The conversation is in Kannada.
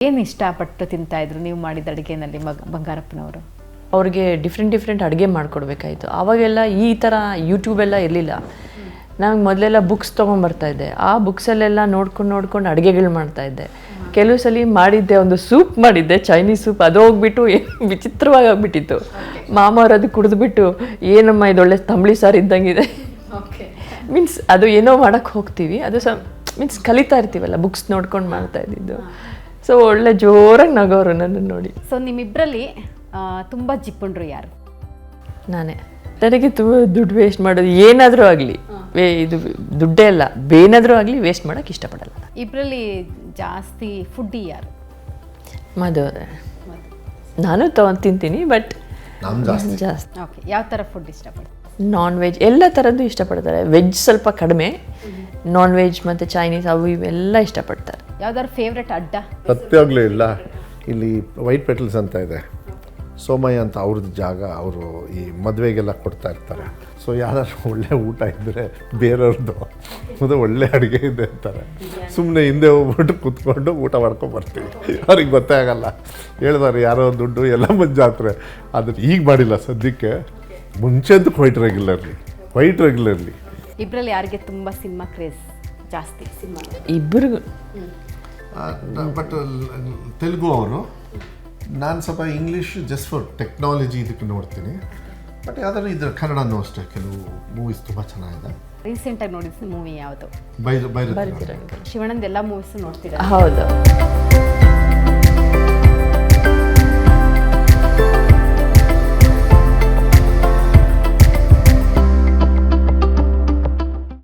ಏನು ಇಷ್ಟಪಟ್ಟು ತಿಂತಾಯಿದ್ರು ನೀವು ಮಾಡಿದ ಅಡುಗೆನಲ್ಲಿ ಬಂಗಾರಪ್ಪನವರು? ಅವ್ರಿಗೆ ಡಿಫ್ರೆಂಟ್ ಅಡುಗೆ ಮಾಡಿಕೊಡ್ಬೇಕಾಯ್ತು. ಆವಾಗೆಲ್ಲ ಈ ಥರ ಯೂಟ್ಯೂಬೆಲ್ಲ ಇರಲಿಲ್ಲ. ನಮಗೆ ಮೊದಲೆಲ್ಲ ಬುಕ್ಸ್ ತೊಗೊಂಬರ್ತಾಯಿದ್ದೆ. ಆ ಬುಕ್ಸಲ್ಲೆಲ್ಲ ನೋಡ್ಕೊಂಡು ಅಡುಗೆಗಳು ಮಾಡ್ತಾಯಿದ್ದೆ. ಕೆಲವು ಸಲ ಮಾಡಿದ್ದೆ, ಒಂದು ಸೂಪ್ ಮಾಡಿದ್ದೆ, ಚೈನೀಸ್ ಸೂಪ್. ಅದು ಹೋಗ್ಬಿಟ್ಟು ವಿಚಿತ್ರವಾಗಿ ಆಗ್ಬಿಟ್ಟಿತ್ತು. ಮಾಮ ಅವ್ರು ಅದು ಕುಡಿದ್ಬಿಟ್ಟು, ಏನಮ್ಮ ಇದೊಳ್ಳೆ ತಂಬಳಿ ಸಾರು ಇದ್ದಂಗಿದೆ. ಮೀನ್ಸ್ ಅದು ಏನೋ ಮಾಡೋಕ್ಕೆ ಹೋಗ್ತೀವಿ, ಅದು ಮೀನ್ಸ್ ಕಲಿತಾ ಇರ್ತೀವಲ್ಲ, ಬುಕ್ಸ್ ನೋಡ್ಕೊಂಡು ಮಾಡ್ತಾ ಇದ್ದಿದ್ದು. ಸೊ ಒಳ್ಳೆ ಜೋರಾಗಿ ನಗೋರು ನನ್ನನ್ನು ನೋಡಿ. ಸೊ ನಿಮ್ಮಿಬ್ಬರಲ್ಲಿ ತುಂಬ ಜಿಪ್ಪುಂಡ್ರು ಯಾರು? ನಾನೇ. ನನಗೆ ತುಂಬ ದುಡ್ಡು ವೇಸ್ಟ್ ಮಾಡೋದು ಏನಾದರೂ ಆಗಲಿ, ಇದು ದುಡ್ಡೇ ಅಲ್ಲ, ಬೇನಾದರೂ ಆಗಲಿ ವೇಸ್ಟ್ ಮಾಡೋಕ್ಕೆ ಇಷ್ಟಪಡಲ್ಲ. ಇಬ್ಬರಲ್ಲಿ ಜಾಸ್ತಿ ಫುಡ್ಡಿ ಯಾರು? ಮದು. ನಾನು ತಿಂತೀನಿ, ಬಟ್ ಜಾಸ್ತಿ. ಓಕೆ, ಯಾವ ಥರ ಫುಡ್ ಇಷ್ಟಪಡ್ತಾರೆ? ನಾನ್ ವೆಜ್ ಎಲ್ಲ ಥರದ್ದು ಇಷ್ಟಪಡ್ತಾರೆ. ವೆಜ್ ಸ್ವಲ್ಪ ಕಡಿಮೆ, ನಾನ್ ವೆಜ್ ಮತ್ತು ಚೈನೀಸ್ ಅವು ಇವೆಲ್ಲ ಇಷ್ಟಪಡ್ತಾರೆ. ಯಾವ್ದಾದ್ರು ಫೇವ್ರೆಟ್ ಅಡ್ಡ? ಸತ್ಯಾಗ್ಲೂ ಇಲ್ಲ. ಇಲ್ಲಿ ವೈಟ್ ಪೆಟಲ್ಸ್ ಅಂತ ಇದೆ, ಸೋಮಯ್ಯ ಅಂತ ಅವ್ರದ್ದು ಜಾಗ. ಅವರು ಈ ಮದುವೆಗೆಲ್ಲ ಕೊಡ್ತಾ ಇರ್ತಾರೆ. ಸೊ ಯಾರಾದ್ರೂ ಒಳ್ಳೆ ಊಟ ಇದ್ದರೆ ಬೇರೆಯವ್ರದ್ದು ಮತ್ತು ಒಳ್ಳೆ ಅಡುಗೆ ಇದೆ ಅಂತಾರೆ. ಸುಮ್ಮನೆ ಹಿಂದೆ ಹೋಗ್ಬಿಟ್ಟು ಕೂತ್ಕೊಂಡು ಊಟ ಮಾಡ್ಕೊಂಡು ಬರ್ತೀವಿ. ಅವ್ರಿಗೆ ಗೊತ್ತೇ ಆಗಲ್ಲ. ಹೇಳಿದಾರೆ ಯಾರೋ ದುಡ್ಡು ಎಲ್ಲ ಜಾತ್ರೆ. ಆದರೆ ಈಗ ಮಾಡಿಲ್ಲ ಸದ್ಯಕ್ಕೆ. ಮುಂಚೆ ಅಂತೂ ವೈಟ್ ರೆಗ್ಯುಲರ್ಲಿ. ಇಬ್ಬರಲ್ಲಿ ಯಾರಿಗೆ ತುಂಬ ಸಿನಿಮಾ ಕ್ರೇಜ್ ಜಾಸ್ತಿ? ಸಿನಿಮಾ ಇಬ್ಬರಿಗೂ. ಬಟ್ ತೆಲುಗು ಅವರು. ನಾನು ಸ್ವಲ್ಪ ಇಂಗ್ಲೀಷ್ ಜಸ್ಟ್ ಫಾರ್ ಟೆಕ್ನಾಲಜಿ ಇದಕ್ಕೆ ನೋಡ್ತೀನಿ. ಬಟ್ ಯಾವ್ದಾದ್ರು ಇದ್ರ ಕನ್ನಡನೂ ಅಷ್ಟೇ, ಕೆಲವು ಮೂವೀಸ್ ತುಂಬ ಚೆನ್ನಾಗಿದೆ. ರೀಸೆಂಟಾಗಿ ನೋಡಿದ ಮೂವಿ ಯಾವುದು? ಬೈರತಿ. ಶಿವಣ್ಣಂದು ಎಲ್ಲ ಮೂವೀಸು ನೋಡ್ತೀರಾ? ಹೌದು.